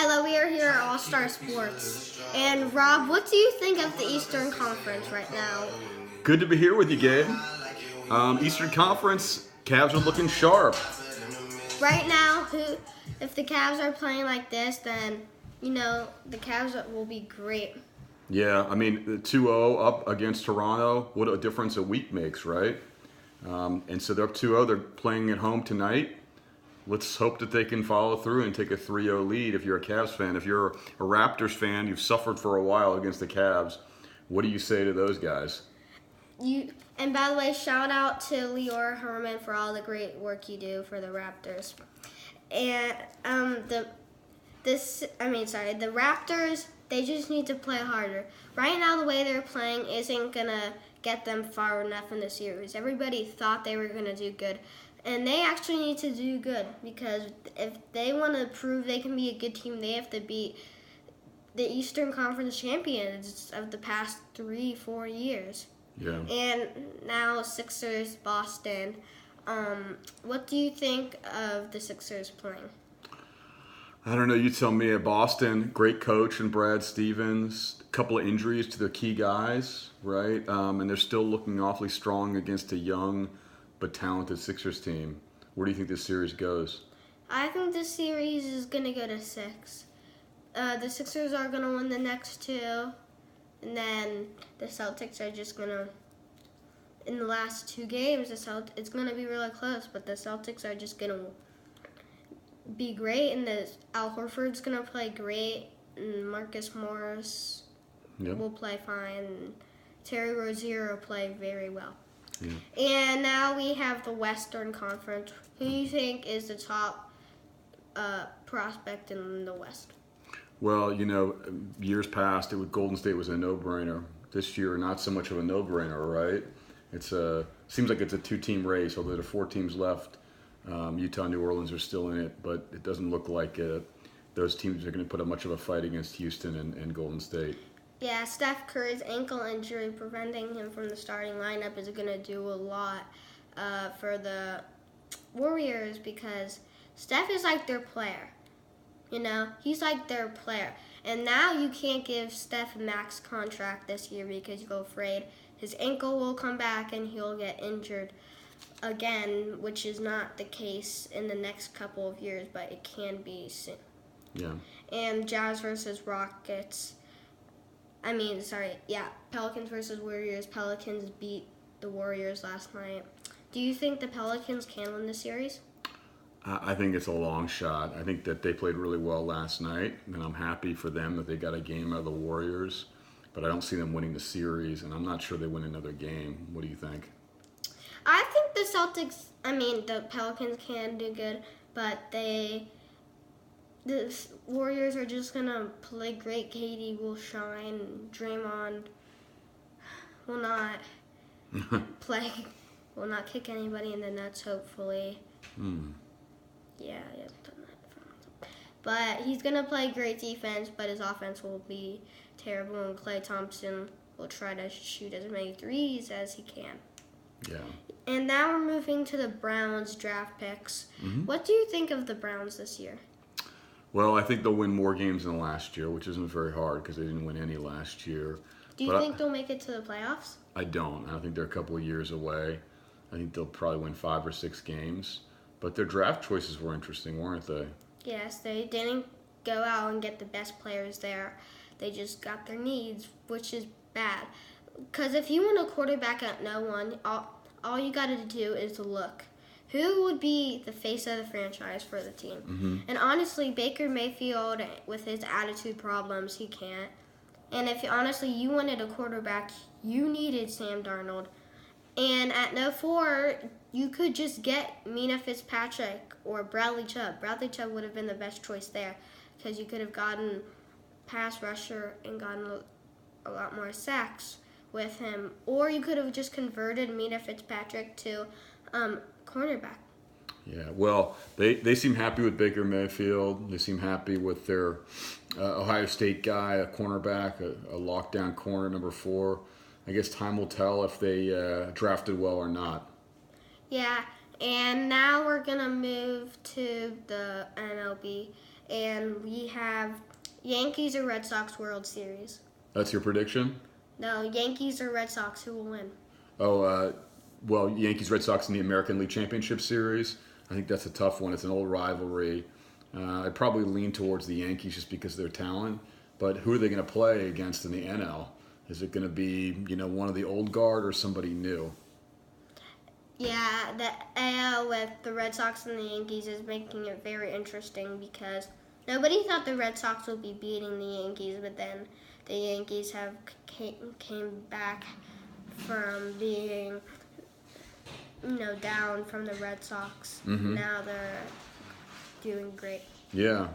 Kyla, we are here at All-Star Sports. And Rob, what do you think of the Eastern Conference right now? Good to be here with you, Gabe. Eastern Conference, Cavs are looking sharp. Right now, if the Cavs are playing like this, then, the Cavs will be great. Yeah, I mean, the 2-0 up against Toronto, what a difference a week makes, right? And so they're up 2-0, they're playing at home tonight. Let's hope that they can follow through and take a 3-0 lead if you're a Cavs fan. If you're a Raptors fan, you've suffered for a while against the Cavs. What do you say to those guys? And by the way, shout out to Lior Herman for all the great work you do for the Raptors. And the Raptors, they just need to play harder. Right now, the way they're playing isn't gonna get them far enough in the series. Everybody thought they were gonna do good, and they actually need to do good because if they want to prove they can be a good team, they have to beat the Eastern Conference champions of the past 3-4 years. Yeah. And now Sixers, Boston. What do you think of the Sixers playing? I don't know. You tell me. At Boston, great coach and Brad Stevens. A couple of injuries to their key guys, right? And they're still looking awfully strong against a young but talented Sixers team. Where do you think this series goes? I think this series is going to go to 6. The Sixers are going to win the next 2. And then the Celtics are just going to, in the last 2 games, it's going to be really close. But the Celtics are just going to be great. And Al Horford's going to play great. And Marcus Morris will play fine. Terry Rozier will play very well. Yeah. And now we have the Western Conference. Who do you think is the top prospect in the West? Well, years past, Golden State was a no-brainer. This year, not so much of a no-brainer, right? Seems like it's a 2-team race, although there are 4 teams left. Utah and New Orleans are still in it, but it doesn't look like those teams are going to put up much of a fight against Houston and Golden State. Yeah, Steph Curry's ankle injury preventing him from the starting lineup is going to do a lot for the Warriors because Steph is like their player. He's like their player. And now you can't give Steph a max contract this year because you're afraid his ankle will come back and he'll get injured again, which is not the case in the next couple of years, but it can be soon. Yeah. And Jazz versus Rockets. Pelicans versus Warriors. Pelicans beat the Warriors last night. Do you think the Pelicans can win the series? I think it's a long shot. I think that they played really well last night, and I'm happy for them that they got a game out of the Warriors. But I don't see them winning the series, and I'm not sure they win another game. What do you think? I think the Pelicans can do good, but the Warriors are just going to play great. KD will shine. Draymond will not will not kick anybody in the nuts, hopefully. Yeah, he hasn't done that. But he's going to play great defense, but his offense will be terrible, and Klay Thompson will try to shoot as many threes as he can. Yeah. And now we're moving to the Browns draft picks. What do you think of the Browns this year? Well, I think they'll win more games than last year, which isn't very hard because they didn't win any last year. Do you think they'll make it to the playoffs? I don't. I think they're a couple of years away. I think they'll probably win 5 or 6 games. But their draft choices were interesting, weren't they? Yes, they didn't go out and get the best players there. They just got their needs, which is bad. Because if you want a quarterback at no one, all you got to do is look. Who would be the face of the franchise for the team? And honestly, Baker Mayfield, with his attitude problems, he can't. And if honestly you wanted a quarterback, you needed Sam Darnold. And at no 4, you could just get Mina Fitzpatrick or Bradley Chubb. Bradley Chubb would have been the best choice there because you could have gotten pass rusher and gotten a lot more sacks with him. Or you could have just converted Mina Fitzpatrick to cornerback. Yeah, well, they seem happy with Baker Mayfield. They seem happy with their Ohio State guy, a cornerback, a lockdown corner, number 4. I guess time will tell if they drafted well or not. Yeah, and now we're going to move to the MLB. and we have Yankees or Red Sox World Series. That's your prediction? No, Yankees or Red Sox, who will win? Well, Yankees Red Sox in the American League Championship Series. I think that's a tough one. It's an old rivalry. I'd probably lean towards the Yankees just because of their talent. But who are they going to play against in the NL? Is it going to be, one of the old guard or somebody new? Yeah, the AL with the Red Sox and the Yankees is making it very interesting because nobody thought the Red Sox would be beating the Yankees, but then the Yankees have came back from being, down from the Red Sox. Mm-hmm. Now they're doing great. Yeah.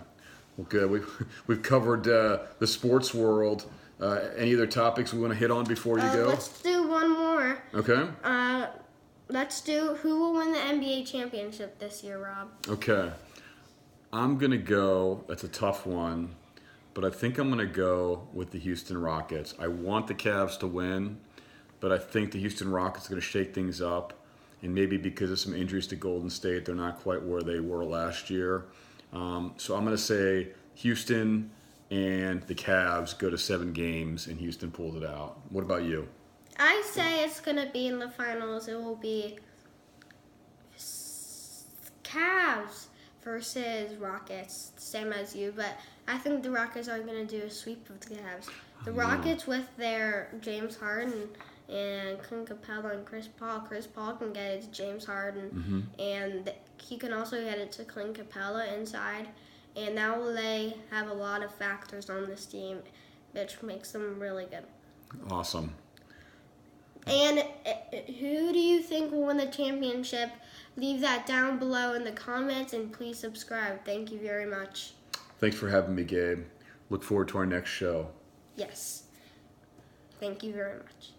Well, good. We've covered the sports world. Any other topics we want to hit on before you go? Let's do one more. Okay. Let's do who will win the NBA championship this year, Rob? Okay. I'm going to go, that's a tough one, but I think I'm going to go with the Houston Rockets. I want the Cavs to win, but I think the Houston Rockets are going to shake things up. And maybe because of some injuries to Golden State, they're not quite where they were last year. So I'm going to say Houston and the Cavs go to 7 games, and Houston pulls it out. What about you? I say it's going to be in the finals. It will be Cavs versus Rockets, same as you. But I think the Rockets are going to do a sweep of the Cavs. The Rockets with their James Harden and Clint Capella and Chris Paul. Chris Paul can get it to James Harden, and he can also get it to Clint Capella inside. And now they have a lot of factors on this team, which makes them really good. Awesome. And who do you think will win the championship? Leave that down below in the comments, and please subscribe. Thank you very much. Thanks for having me, Gabe. Look forward to our next show. Yes. Thank you very much.